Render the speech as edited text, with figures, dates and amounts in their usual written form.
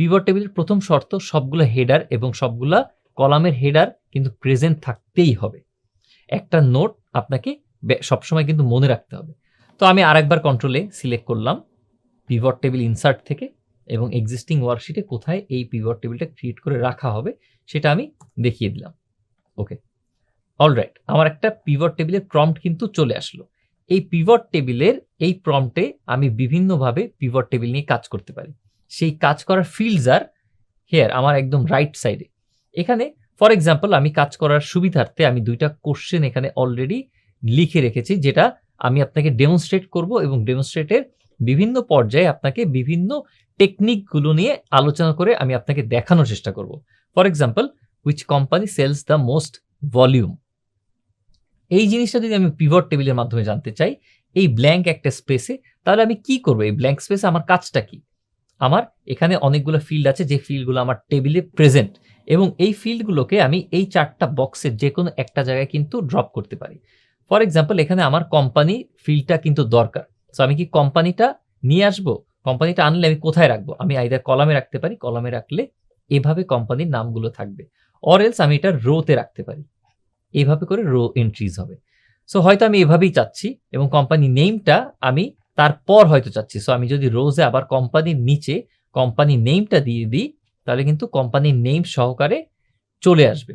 Pivot টেবিলের প্রথম শর্ত সবগুলো হেডার এবং সবগুলা কলামের হেডার কিন্তু প্রেজেন্ট থাকতেই হবে। একটা নোট আপনাকে সবসময় কিন্তু মনে রাখতে হবে। তো আমি আরেকবার কন্ট্রোলে সিলেক্ট করলাম পিভট টেবিল ইনসার্ট থেকে এবং এক্সিস্টিং ওয়ার্কশিটে কোথায় এই পিভট টেবিলটা ক্রিয়েট করে রাখা হবে সেটা আমি দেখিয়ে দিলাম। ওকে, অলরাইট, আমার একটা পিভট টেবিলের প্রম্পট কিন্তু চলে আসলো। এই পিভট টেবিলের এই প্রম্পটে আমি বিভিন্নভাবে পিভট টেবিল নিয়ে কাজ করতে পারি। সেই কাজ করার ফিল্ডস আর হেয়ার আমার একদম রাইট সাইডে। এখানে ফর এক্সাম্পল আমি কাজ করার সুবিধার্থে আমি দুইটা কোশ্চেন এখানে অলরেডি লিখে রেখেছি, যেটা আমি আপনাকে ডেমনস্ট্রেট করব এবং ডেমনস্ট্রেটের বিভিন্ন পর্যায়ে আপনাকে বিভিন্ন টেকনিকগুলো নিয়ে আলোচনা করে আমি আপনাকে দেখানোর চেষ্টা করব। For example, which company sells the most volume. এই জিনিসটা যদি আমি পিভট টেবিলের মাধ্যমে জানতে চাই এই ব্ল্যাঙ্ক একটা স্পেসে, তাহলে আমি কি করবো? এই ব্ল্যাঙ্ক স্পেসে আমার কাজটা কি? আমার এখানে অনেকগুলো ফিল্ড আছে যে ফিল্ডগুলো আমার টেবিলে প্রেজেন্ট, এবং এই ফিল্ডগুলোকে আমি এই চারটা বক্সের যে কোনো একটা জায়গায় কিন্তু ড্রপ করতে পারি। ফর এক্সাম্পল, এখানে আমার কোম্পানি ফিল্ডটা কিন্তু দরকার। সো আমি কি কোম্পানিটা নিয়ে আসবো? কোম্পানিটা আনলে আমি কোথায় রাখবো? আমি আইদার কলামে রাখতে পারি, কলামে রাখলে এভাবে কোম্পানির নামগুলো থাকবে, অর এলস আমি এটা রোতে রাখতে পারি, এইভাবে করে রো এন্ট্রিজ হবে। সো হয়তো আমি এভাবেই চাচ্ছি এবং কোম্পানি নেমটা আমি তারপর হয়তো চাচ্ছি। সো আমি যদি রোজে আবার কোম্পানির নিচে কোম্পানি নেমটা দিয়ে দিই তাহলে কিন্তু কোম্পানির নেম সহকারে চলে আসবে।